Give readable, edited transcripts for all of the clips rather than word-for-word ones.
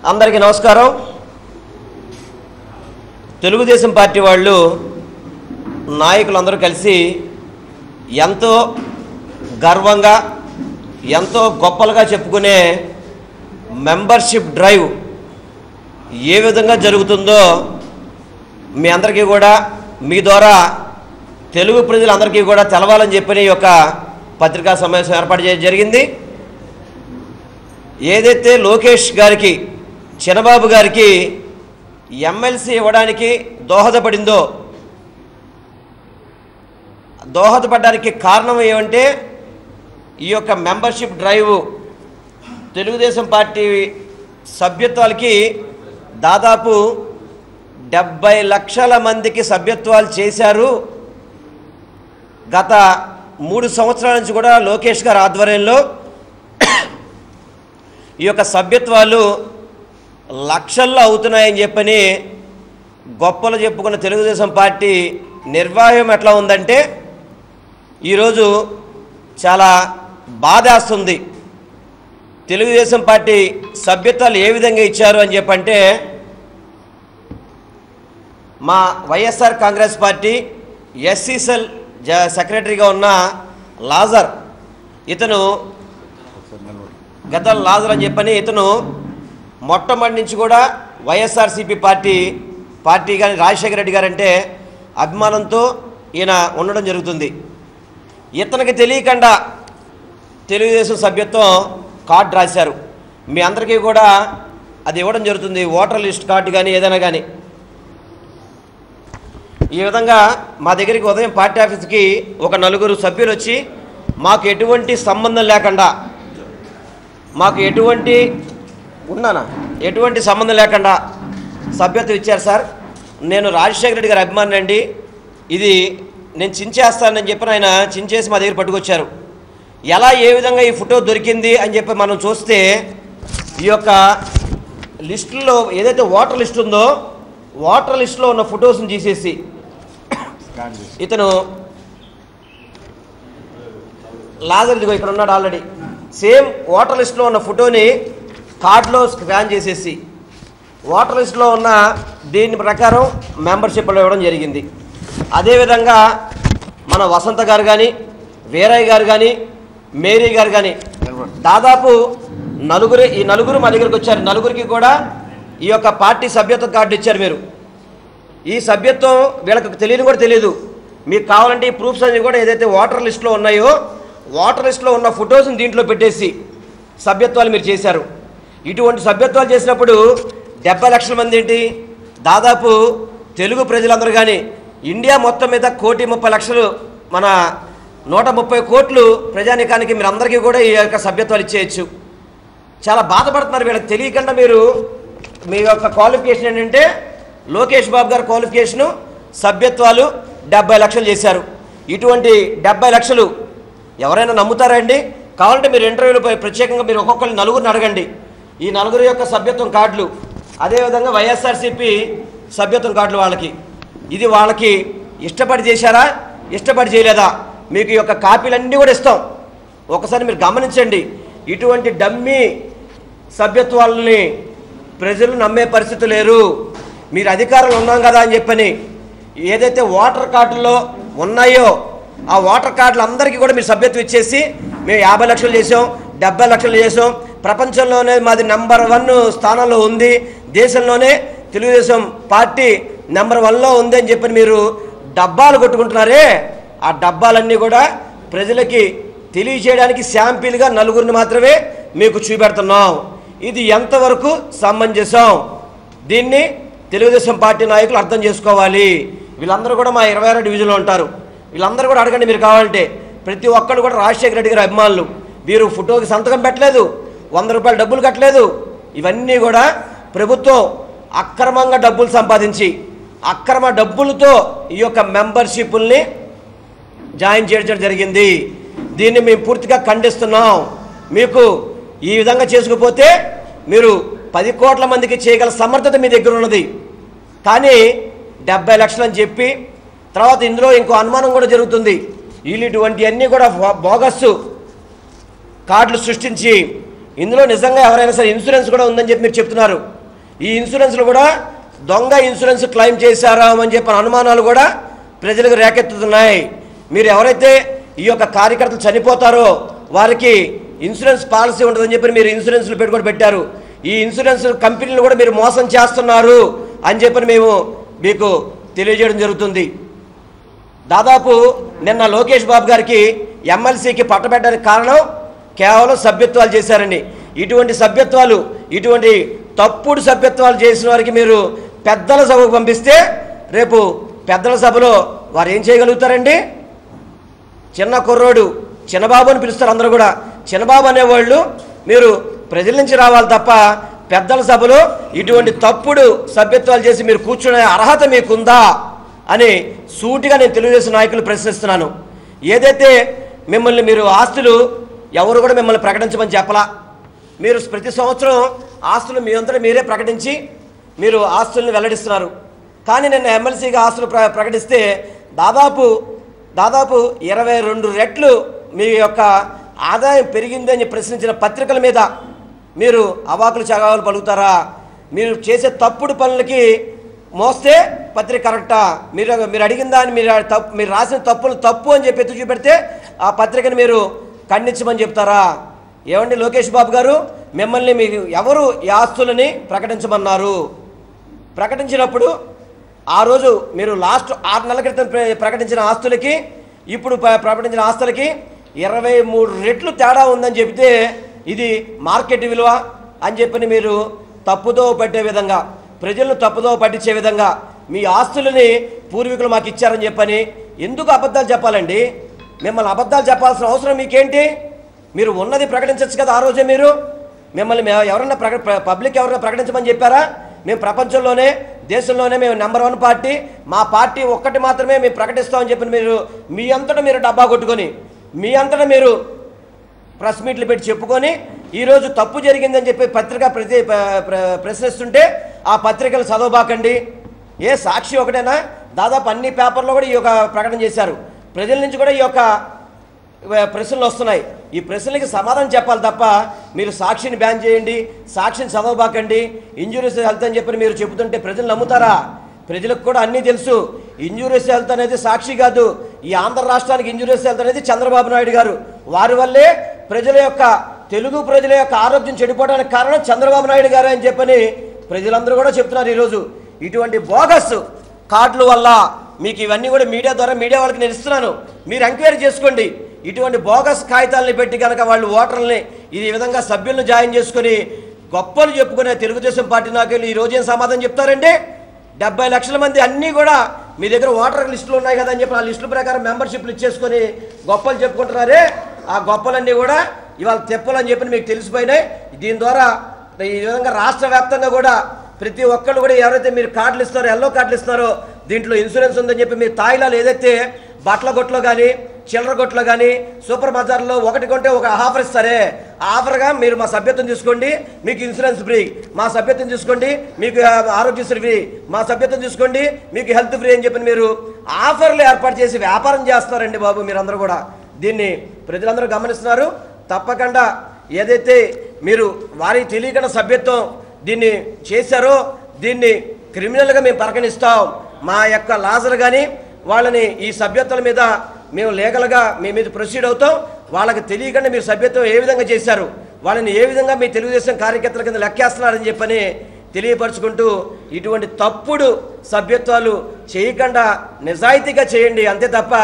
అందరికీ నమస్కారం. తెలుగుదేశం పార్టీ వాళ్ళు నాయకులందరూ కలిసి ఎంతో గర్వంగా ఎంతో గొప్పలుగా చెప్పుకునే మెంబర్షిప్ డ్రైవ్ ఏ విధంగా జరుగుతుందో మీ అందరికీ కూడా మీ ద్వారా తెలుగు ప్రజలందరికీ కూడా తెలవాలని చెప్పని ఈ యొక్క పత్రికా సమావేశం ఏర్పాటు చేయడం జరిగింది. ఏదైతే లోకేష్ గారికి చిన్నబాబు గారికి ఎమ్మెల్సీ ఇవ్వడానికి దోహదపడడానికి కారణం ఏమంటే ఈ యొక్క మెంబర్షిప్ డ్రైవ్ తెలుగుదేశం పార్టీ సభ్యత్వాలకి దాదాపు 70 లక్షల మందికి సభ్యత్వాలు చేశారు. గత 3 సంవత్సరాల నుంచి కూడా లోకేష్ గారి ఆధ్వర్యంలో ఈ యొక్క సభ్యత్వాలు లక్షల్లో అవుతున్నాయని చెప్పని గొప్పలు చెప్పుకున్న తెలుగుదేశం పార్టీ నిర్వాహం ఎట్లా ఉందంటే ఈరోజు చాలా బాధేస్తుంది. తెలుగుదేశం పార్టీ సభ్యత్వాలు ఏ విధంగా ఇచ్చారు అని చెప్పంటే మా YSR Congress party SC cell సెక్రటరీగా ఉన్న లాజర్, ఇతను గత లాజర్ అని చెప్పని ఇతను మొట్టమొదటి నుంచి కూడా వైఎస్ఆర్సీపీ పార్టీ కానీ రాజశేఖర రెడ్డి గారంటే అభిమానంతో ఈయన ఉండడం జరుగుతుంది. ఇతనికి తెలియకుండా తెలుగుదేశం సభ్యత్వం కార్డు రాశారు. మీ అందరికీ కూడా అది ఇవ్వడం జరుగుతుంది, ఓటర్ లిస్ట్ కార్డు కానీ ఏదైనా కానీ. ఈ విధంగా మా దగ్గరికి ఉదయం పార్టీ ఆఫీస్కి ఒక 4 సభ్యులు వచ్చి మాకు ఎటువంటి సంబంధం లేకుండా ఎటువంటి సంబంధం లేకుండా సభ్యత్వం ఇచ్చారు సార్. నేను రాజశేఖర రెడ్డి గారి అభిమాని అండి, ఇది నేను చించేస్తానని చెప్పి ఆయన చించేసి మా దగ్గర పట్టుకొచ్చారు. ఎలా ఏ విధంగా ఈ ఫోటో దొరికింది అని చెప్పి మనం చూస్తే ఈ యొక్క లిస్టులో ఏదైతే ఓటర్ లిస్ట్ ఉందో ఓటర్ లిస్టులో ఉన్న ఫొటోస్ని తీసేసి ఇతను లాజర్ ఇదిగో ఇక్కడ ఉన్నాడు ఆల్రెడీ, సేమ్ ఓటర్ లిస్టులో ఉన్న ఫోటోని కార్డులో స్కాన్ చేసేసి ఓటర్ లిస్టులో ఉన్న దీని ప్రకారం మెంబర్షిప్లో ఇవ్వడం జరిగింది. అదేవిధంగా మన వసంత గారు కానీ వీరయ్య గారు కానీ మేరీ గారు కానీ దాదాపు ఈ నలుగురు మా దగ్గరికి వచ్చారు. నలుగురికి కూడా ఈ యొక్క పార్టీ సభ్యత్వ కార్డు ఇచ్చారు. మీరు ఈ సభ్యత్వం వీళ్ళకి తెలియని కూడా తెలియదు. మీకు కావాలంటే ఈ ప్రూఫ్స్ అన్నీ కూడా ఏదైతే ఓటర్ లిస్టులో ఉన్నాయో ఓటర్ లిస్టులో ఉన్న ఫొటోస్ని దీంట్లో పెట్టేసి సభ్యత్వాలు మీరు చేశారు. ఇటువంటి సభ్యత్వాలు చేసినప్పుడు 70 లక్షల మంది ఏంటి, దాదాపు తెలుగు ప్రజలందరూ కానీ ఇండియా మొత్తం మీద 1,30,00,000 మన 130 కోట్లు ప్రజానీకానికి మీరు అందరికీ కూడా ఈ యొక్క సభ్యత్వాలు ఇచ్చేయచ్చు. చాలా బాధపడుతున్నారు. వీళ్ళకి తెలియకుండా మీరు మీ యొక్క క్వాలిఫికేషన్ ఏంటంటే లోకేష్ బాబు గారి క్వాలిఫికేషను సభ్యత్వాలు 70 లక్షలు చేశారు. ఇటువంటి 70 లక్షలు ఎవరైనా నమ్ముతారా అండి? కావాలంటే మీరు ఇంటర్వ్యూలో ప్రత్యేకంగా మీరు ఒక్కొక్కరిని 4 అడగండి. ఈ 4 యొక్క సభ్యత్వం కార్డులు, అదేవిధంగా వైఎస్ఆర్సీపీ సభ్యత్వం కార్డులు ఇది వాళ్ళకి ఇష్టపడి చేశారా ఇష్టపడి చేయలేదా మీకు ఈ యొక్క కాపీలన్నీ కూడా ఇస్తాం. ఒకసారి మీరు గమనించండి. ఇటువంటి డమ్మీ సభ్యత్వాలని ప్రజలు నమ్మే పరిస్థితి లేరు. మీరు అధికారులు ఉన్నాం కదా అని చెప్పని ఏదైతే ఓటర్ కార్డుల్లో ఉన్నాయో ఆ ఓటర్ కార్డులు అందరికీ కూడా మీరు సభ్యత్వం ఇచ్చేసి మేము 50 లక్షలు చేసాం, 70 లక్షలు చేసాం, ప్రపంచంలోనే మాది నెంబర్ 1 స్థానంలో ఉంది, దేశంలోనే తెలుగుదేశం పార్టీ నెంబర్ 1లో ఉంది అని చెప్పి మీరు డబ్బాలు కొట్టుకుంటున్నారే, ఆ డబ్బాలన్నీ కూడా ప్రజలకి తెలియజేయడానికి శాంపిల్గా 4 మాత్రమే మీకు చూపెడుతున్నాం. ఇది ఎంతవరకు సమంజసం? దీన్ని తెలుగుదేశం పార్టీ నాయకులు అర్థం చేసుకోవాలి. వీళ్ళందరూ కూడా మా 26 డివిజన్లో ఉంటారు. వీళ్ళందరూ కూడా అడగండి మీరు కావాలంటే. ప్రతి ఒక్కరు కూడా రాజశేఖర రెడ్డి గారి అభిమానులు. వీరు ఫోటోకి సంతకం పెట్టలేదు, 100 రూపాయలు డబ్బులు కట్టలేదు. ఇవన్నీ కూడా ప్రభుత్వం అక్రమంగా డబ్బులు సంపాదించి అక్రమ డబ్బులతో ఈ యొక్క మెంబర్షిప్ని జాయిన్ చేయడం జరిగింది. దీన్ని మేము పూర్తిగా ఖండిస్తున్నాం. మీకు ఈ విధంగా చేసుకుపోతే మీరు 10 కోట్ల మందికి చేయగల సమర్థత మీ దగ్గర ఉన్నది. కానీ 70 లక్షలు అని చెప్పి తర్వాత ఇందులో ఇంకో అనుమానం కూడా జరుగుతుంది. వీళ్ళు ఇటువంటివన్నీ కూడా బోగస్ కార్డులు సృష్టించి ఇందులో నిజంగా ఎవరైనా సరే ఇన్సూరెన్స్ కూడా ఉందని చెప్పి మీరు చెప్తున్నారు. ఈ ఇన్సూరెన్స్లు కూడా దొంగ ఇన్సూరెన్స్ క్లెయిమ్ చేశారా అని చెప్పిన అనుమానాలు కూడా ప్రజలకు రేకెత్తుతున్నాయి. మీరు ఎవరైతే ఈ యొక్క కార్యకర్తలు చనిపోతారో వారికి ఇన్సూరెన్స్ పాలసీ ఉంటుందని చెప్పి మీరు ఇన్సూరెన్స్లు పెట్టుకొని పెట్టారు. ఈ ఇన్సూరెన్స్ కంపెనీలు కూడా మీరు మోసం చేస్తున్నారు అని చెప్పి మేము మీకు తెలియజేయడం జరుగుతుంది. దాదాపు నిన్న లోకేష్ బాబు గారికి ఎమ్మెల్సీకి పట్టబెట్టడానికి కారణం కేవలం సభ్యత్వాలు చేశారండి. ఇటువంటి సభ్యత్వాలు, ఇటువంటి తప్పుడు సభ్యత్వాలు చేసిన వారికి మీరు పెద్దల సభకు పంపిస్తే రేపు పెద్దల సభలో వారు ఏం చేయగలుగుతారండి? చిన్న కుర్రోడు చిన్నబాబు అని పిలుస్తారు అందరూ కూడా. చిన్నబాబు అనేవాళ్ళు మీరు ప్రజల నుంచి రావాలి తప్ప పెద్దల సభలో ఇటువంటి తప్పుడు సభ్యత్వాలు చేసి మీరు కూర్చునే అర్హత మీకుందా అని సూటిగా నేను తెలుగుదేశం నాయకులు ప్రశ్నిస్తున్నాను. ఏదైతే మిమ్మల్ని మీరు ఆస్తులు ఎవరు కూడా మిమ్మల్ని ప్రకటించమని చెప్పలా. మీరు ప్రతి సంవత్సరం ఆస్తులు మీ అంతటా మీరే ప్రకటించి మీరు ఆస్తులను వెల్లడిస్తున్నారు. కానీ నిన్న ఎమ్మెల్సీగా ఆస్తులు ప్రకటిస్తే దాదాపు 22 రెట్లు మీ యొక్క ఆదాయం పెరిగిందని ప్రశ్నించిన పత్రికల మీద మీరు అవాకులు చగాకులు పలుకుతారా? మీరు చేసే తప్పుడు పనులకి మోస్తే పత్రిక కరెక్టా? మీరు అడిగిన దాన్ని మీరు రాసిన తప్పులు తప్పు అని చెప్పి ఎత్తి చూపెడితే ఆ పత్రికను మీరు ఖండించమని చెప్తారా? ఏమండి లోకేష్ బాబు గారు, మిమ్మల్ని మీరు ఎవరు ఈ ఆస్తులని ప్రకటించమన్నారు? ప్రకటించినప్పుడు ఆ రోజు మీరు లాస్ట్ 6 నెలల క్రితం ప్రకటించిన ఆస్తులకి ఇప్పుడు ప్రకటించిన ఆస్తులకి 23 రెట్లు తేడా ఉందని చెబితే ఇది మార్కెట్ విలువ అని చెప్పని మీరు తప్పుదో పట్టే విధంగా, ప్రజలను తప్పుదో పట్టించే విధంగా మీ ఆస్తులని పూర్వీకులు మాకు ఇచ్చారని చెప్పని ఎందుకు అబద్ధాలు చెప్పాలండి? మిమ్మల్ని అబద్ధాలు చెప్పాల్సిన అవసరం మీకేంటి? మీరు ఉన్నది ప్రకటించవచ్చు కదా. ఆ రోజే మీరు మిమ్మల్ని ఎవరన్నా పబ్లిక్ ఎవరన్నా ప్రకటించమని చెప్పారా? మేము ప్రపంచంలోనే దేశంలోనే మేము నెంబర్ 1 పార్టీ, మా పార్టీ ఒక్కటి మాత్రమే మేము ప్రకటిస్తామని చెప్పి మీరు మీ అంతటా మీరు డబ్బా కొట్టుకొని మీ అంతటా మీరు ప్రెస్ మీట్లు పెట్టి చెప్పుకొని ఈరోజు తప్పు జరిగిందని చెప్పి పత్రిక ప్రశ్నిస్తుంటే ఆ పత్రికలు చదవబాకండి. ఏ సాక్షి ఒకటేనా? దాదాపు అన్ని పేపర్లో కూడా ఈ యొక్క ప్రకటన చేశారు. ప్రజల నుంచి కూడా ఈ యొక్క ప్రశ్నలు వస్తున్నాయి. ఈ ప్రశ్నలకి సమాధానం చెప్పాలి తప్ప మీరు సాక్షిని బ్యాన్ చేయండి, సాక్షిని చదవబాకండి, ఇంజూరియస్ హెల్త్ అని చెప్పి మీరు చెబుతుంటే ప్రజలు నమ్ముతారా? ప్రజలకు కూడా అన్నీ తెలుసు. ఇంజూరియస్ హెల్త్ అనేది సాక్షి కాదు, ఈ ఆంధ్ర రాష్ట్రానికి ఇంజూరియస్ హెల్త్ అనేది చంద్రబాబు నాయుడు గారు. వారి వల్లే తెలుగు ప్రజల యొక్క ఆరోగ్యం చెడిపోవడానికి కారణం చంద్రబాబు నాయుడు గారు అని చెప్పని ప్రజలందరూ కూడా చెప్తున్నారు. ఈరోజు ఇటువంటి బోగస్ కార్డుల వల్ల మీకు ఇవన్నీ కూడా మీడియా ద్వారా మీడియా వాళ్ళకి నేను ఇస్తున్నాను, మీరు ఎంక్వైరీ చేసుకోండి. ఇటువంటి బోగస్ కాగితాలని పెట్టి కనుక వాళ్ళు ఓటర్లని ఈ విధంగా సభ్యులను జాయిన్ చేసుకుని గొప్పలు చెప్పుకునే తెలుగుదేశం పార్టీ నాయకులు ఈరోజు ఏం సమాధానం చెప్తారండి? 70 లక్షల మంది అన్నీ కూడా మీ దగ్గర ఓటర్ లిస్టులు ఉన్నాయి కదా అని చెప్పి ఆ లిస్టుల ప్రకారం మెంబర్షిప్లు ఇచ్చేసుకొని గొప్పలు చెప్పుకుంటున్నారే. ఆ గొప్పలన్నీ కూడా ఇవాళ తెప్పలని చెప్పి మీకు తెలిసిపోయినాయి. దీని ద్వారా ఈ విధంగా రాష్ట్ర వ్యాప్తంగా కూడా ప్రతి ఒక్కళ్ళు కూడా ఎవరైతే మీరు కార్డులు ఇస్తారో, ఎల్లో కార్డులు ఇస్తున్నారో దీంట్లో ఇన్సూరెన్స్ ఉందని చెప్పి మీరు తాయిలాలు ఏదైతే బట్టల కొట్లో కానీ చిల్లర కొట్లో కానీ సూపర్ బజార్లో ఒకటి కొంటే ఒక ఆఫర్ ఇస్తారే, ఆఫర్గా మీరు మా సభ్యత్వం తీసుకోండి మీకు ఇన్సూరెన్స్ ఫ్రీ, మా సభ్యత్వం తీసుకోండి మీకు ఆరోగ్యశ్రీ ఫ్రీ, మా సభ్యత్వం తీసుకోండి మీకు హెల్త్ ఫ్రీ అని చెప్పి మీరు ఆఫర్లు ఏర్పాటు చేసి వ్యాపారం చేస్తున్నారండి బాబు. మీరందరూ కూడా దీన్ని ప్రజలందరూ గమనిస్తున్నారు. తప్పకుండా ఏదైతే మీరు వారికి తెలియకుండా సభ్యత్వం దీన్ని చేశారో దీన్ని క్రిమినల్గా మేము పరిగణిస్తాం. మా యొక్క లాజర్ కానీ వాళ్ళని ఈ సభ్యత్వాల మీద మేము లీగల్గా మీ మీద ప్రొసీడ్ అవుతాం. వాళ్ళకి తెలియకుండా మీరు సభ్యత్వం ఏ విధంగా చేశారు, వాళ్ళని ఏ విధంగా మీ తెలుగుదేశం కార్యకర్తల కింద లెక్కేస్తున్నారని చెప్పని తెలియపరుచుకుంటూ ఇటువంటి తప్పుడు సభ్యత్వాలు చేయకుండా నిజాయితీగా చేయండి. అంతే తప్ప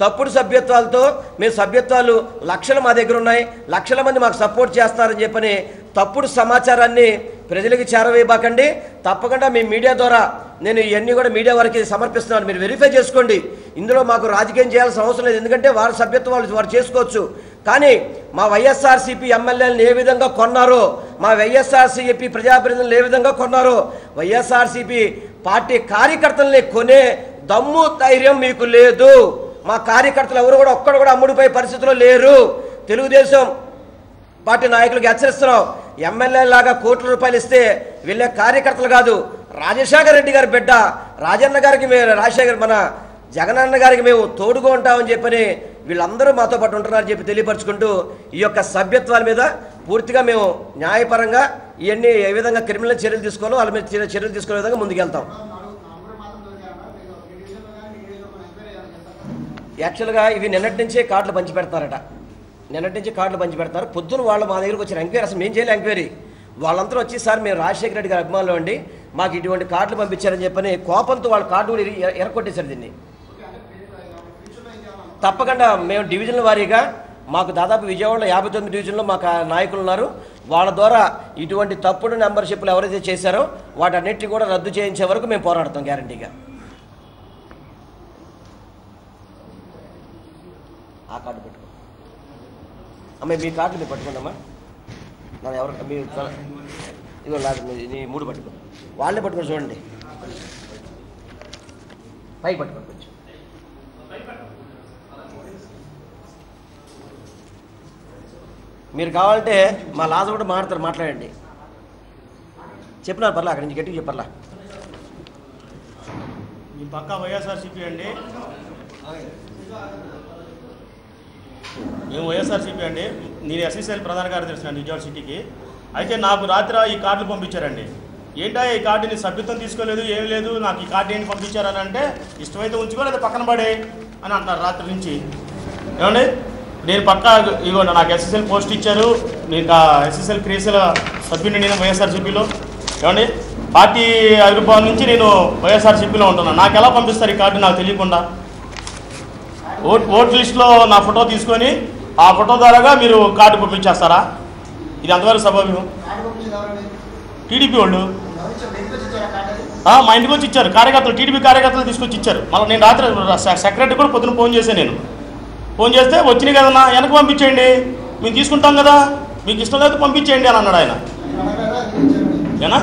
తప్పుడు సభ్యత్వాలతో మేము సభ్యత్వాలు లక్షలు మా దగ్గర ఉన్నాయి, లక్షల మంది మాకు సపోర్ట్ చేస్తున్నారని చెప్పని తప్పుడు సమాచారాన్ని ప్రజలకు చేరవేయబాకండి. తప్పకుండా మీ మీడియా ద్వారా నేను ఇవన్నీ కూడా మీడియా వారికి సమర్పిస్తున్నాను, మీరు వెరిఫై చేసుకోండి. ఇందులో మాకు రాజకీయం చేయాల్సిన అవసరం లేదు, ఎందుకంటే వారి సభ్యత్వాలు వారు చేసుకోవచ్చు. కానీ మా వైఎస్ఆర్సీపీ ఎమ్మెల్యేలను ఏ విధంగా కొన్నారో, మా వైఎస్ఆర్సీపీ ప్రజాప్రతినిధులను ఏ విధంగా కొన్నారో వైఎస్ఆర్సీపీ పార్టీ కార్యకర్తల్ని కొనే దమ్ము ధైర్యం మీకు లేదు. మా కార్యకర్తలు ఎవరు కూడా ఒక్కడు కూడా అమ్ముడిపోయే పరిస్థితిలో లేరు. తెలుగుదేశం పార్టీ నాయకులకు హెచ్చరిస్తున్నాం, ఎమ్మెల్యే లాగా కోట్ల రూపాయలు ఇస్తే వీళ్ళే కార్యకర్తలు కాదు. రాజశేఖర రెడ్డి గారి బిడ్డ రాజన్న గారికి మన జగనన్న గారికి మేము తోడుగా ఉంటామని చెప్పని వీళ్ళందరూ మాతో పాటు ఉంటున్నారని చెప్పి తెలియపరుచుకుంటూ ఈ యొక్క సభ్యత్వాల మీద పూర్తిగా మేము న్యాయపరంగా ఇవన్నీ ఏ విధంగా క్రిమినల్ చర్యలు తీసుకోవాలో వాళ్ళ మీద చర్యలు తీసుకునే విధంగా ముందుకెళ్తాం. యాక్చువల్గా ఇవి నిన్నటి నుంచే కార్డులు పంచిపెడతారట, నిన్నటి నుంచి కార్డులు పంచిపెడతారు. పొద్దున వాళ్ళు మా దగ్గరకు వచ్చిన ఎంక్వైరీ, అసలు మేము చేయలే ఎంక్వైరీ, వాళ్ళంతా వచ్చి సార్ మేము రాజశేఖర రెడ్డి గారి అభిమానులు అండి, మాకు ఇటువంటి కార్డులు పంపించారని చెప్పని కోపంతో వాళ్ళ కార్డు కూడా ఎరకొట్టేశారు దీన్ని. తప్పకుండా మేము డివిజన్ల వారీగా మాకు దాదాపు విజయవాడలో 59 డివిజన్లో మాకు నాయకులు ఉన్నారు, వాళ్ళ ద్వారా ఇటువంటి తప్పుడు మెంబర్షిప్లు ఎవరైతే చేశారో వాటన్నిటిని కూడా రద్దు చేయించే వరకు మేము పోరాడతాం గ్యారంటీగా. ఆ కార్డు పెట్టుకో అమ్మాయి, మీ కార్డు మీరు పట్టుకోండమ్మా. నన్ను ఎవరు మీ ఇదో లేదు, నీ 3 పట్టుకో, వాళ్ళే పట్టుకొని చూడండి, పైకి పట్టుకోండి కొంచెం. మీరు కావాలంటే మా లాజర్ కూడా మాట్లాడండి, చెప్పినారు పర్లా, అక్కడి నుంచి గట్టిగా చెప్పర్లా. మీ పక్క వైఎస్ఆర్సీపీ అండి, మేము వైఎస్ఆర్సీపీ అండి. నేను ఎస్ఎస్ఎల్ ప్రధాన కార్యదర్శి అండి విజయవాడ సిటీకి. అయితే నాకు రాత్రి ఈ కార్డులు పంపించారండి. ఏంటో ఈ కార్డుని సభ్యత్వం తీసుకోలేదు, ఏమి లేదు, నాకు ఈ కార్డు ఏంటి పంపించారని అంటే ఇష్టమైతే ఉంచుకో లేదా పక్కన పడే అని అంటున్నారు రాత్రి నుంచి. ఏమండి నేను పక్క ఇగో నాకు ఎస్ఎస్ఎల్ పోస్ట్ ఇచ్చారు, నేను ఎస్ఎస్ఎల్ క్రియేసల్ సభ్యుని నేను వైఎస్ఆర్సీపీలో. ఏమండి పార్టీ ఆవిర్భావం నుంచి నేను వైఎస్ఆర్సీపీలో ఉంటున్నాను, నాకు ఎలా పంపిస్తారు ఈ కార్డు నాకు తెలియకుండా? ఓట్ లిస్టులో నా ఫోటో తీసుకొని ఆ ఫోటో ద్వారాగా మీరు కార్డు పంపించేస్తారా? ఇది అంతవరకు సభ్యం. టీడీపీ వాళ్ళు మా ఇంటికి వచ్చి ఇచ్చారు, కార్యకర్తలు టీడీపీ కార్యకర్తలు తీసుకొచ్చి ఇచ్చారు. మళ్ళీ నేను రాత్రి సెక్రటరీ కూడా పొద్దున ఫోన్ చేశాను, నేను ఫోన్ చేస్తే వచ్చినాయి కదన్నా వెనక్కి పంపించేయండి, మేము తీసుకుంటాం కదా, మీకు ఇష్టం లేదు పంపించేయండి అని అన్నాడు ఆయన. ఏనా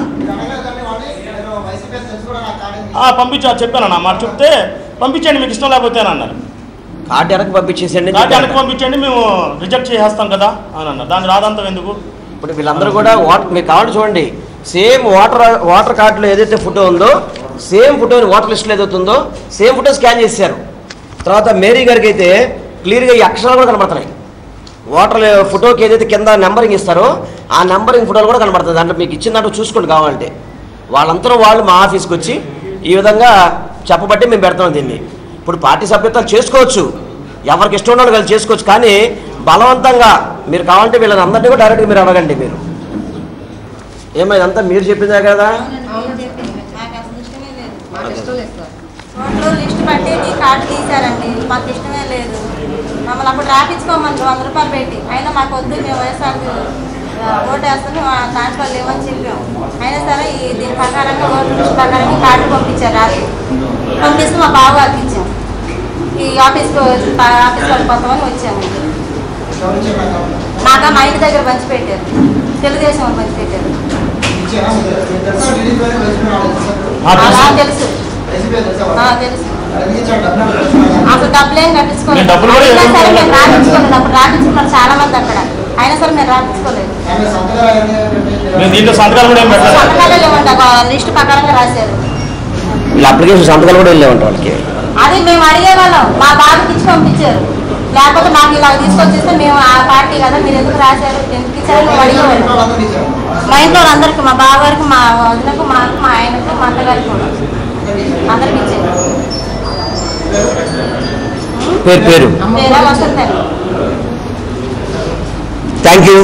పంపించా చెప్పానన్నా, మాట చెప్తే పంపించండి మీకు ఇష్టం లేకపోతే అని అన్నారు. కార్డు వెనక్కి పంపించేసేయండి, కార్డు వెనక్కి పంపించండి, మేము రిజెక్ట్ చేసేస్తాం కదా అని అన్నారు. దాని రాదంతం ఎందుకు? ఇప్పుడు వీళ్ళందరూ కూడా మీరు కావాలి చూడండి, సేమ్ ఓటర్ కార్డులో ఏదైతే ఫోటో ఉందో సేమ్ ఫోటోని ఓటర్ లిస్టులో ఏదైతే ఉందో సేమ్ ఫోటో స్కాన్ చేశారు. తర్వాత మేరీ గారికి అయితే క్లియర్గా ఈ అక్షరాలు కూడా కనబడుతున్నాయి. ఓటర్ ఫోటోకి ఏదైతే కింద నెంబరింగ్ ఇస్తారో ఆ నెంబరింగ్ ఫోటోలు కూడా కనబడుతుంది. దాంట్లో మీకు ఇచ్చిన దాంట్లో చూసుకోండి కావాలంటే. వాళ్ళందరూ వాళ్ళు మా ఆఫీస్కి వచ్చి ఈ విధంగా చెప్పబట్టి మేము పెడతాం దీన్ని. ఇప్పుడు పార్టీ సభ్యత్వాలు చేసుకోవచ్చు, ఎవరికి ఇష్టం ఉన్న వాళ్ళు చేసుకోవచ్చు, కానీ బలవంతంగా మీరు కావాలంటే వీళ్ళని అందరినీ కూడా డైరెక్ట్గా మీరు అడగండి. మీరు ఏమైందంతా మీరు చెప్పిందే కదా. లిస్ట్ బట్టి నీ కార్డు తీశారండి, మాకు ఇష్టమే లేదు, మమ్మల్ని అప్పుడు రాపించుకోమని 100 రూపాయలు పెట్టి, అయినా మాకు వద్దు, మేము వైఎస్ఆర్ ఓటు వేస్తాను దాంట్లో లేవని చెప్పాం. అయినా సరే దీని ప్రకారంగా ఓటు లిస్ట్ ప్రకారంగా కార్డు పంపించారు. రాత్రి పంపిస్తే మా బావగారికి ఇచ్చాం, ఈ ఆఫీస్కి వాళ్ళు కొంతమంది వచ్చాము. మాకు మా ఇంటి దగ్గర పంచిపెట్టారు, తెలుగుదేశం వాళ్ళు పంచిపెట్టారు. అలా తెలుసు తెలుసు, అసలు డబ్బులేం కట్టించుకోలేదు. అయినా సరే మేము రాపించుకోలేదు, అప్పుడు రాపించుకున్నారు చాలా మంది అక్కడ, అయినా సరే మేము రాపించుకోలేదు. సంతకాలు లేవంట, లిస్ట్ ప్రకారంగా రాశారు. అప్లికేషన్ సంతకాలు కూడా వెళ్ళేవంట వాళ్ళకి. అది మేము అడిగేవాళ్ళం, మా బాబుకి ఇచ్చి పంపించారు. లేకపోతే మాకు ఇలా తీసుకొచ్చేస్తే మేము ఆ పార్టీ కదా, మీరు ఎందుకు రాశారు, ఎందుకు ఇచ్చారు మేము అడిగేవాళ్ళం. మా ఇంట్లో అందరికి, మా బాబు గారికి, మా వదినకు, మాకు, మా ఆయనకు, మా అత్తగారికి కూడా అందరికి ఇచ్చారు. పేరు వస్తుంది. Thank you.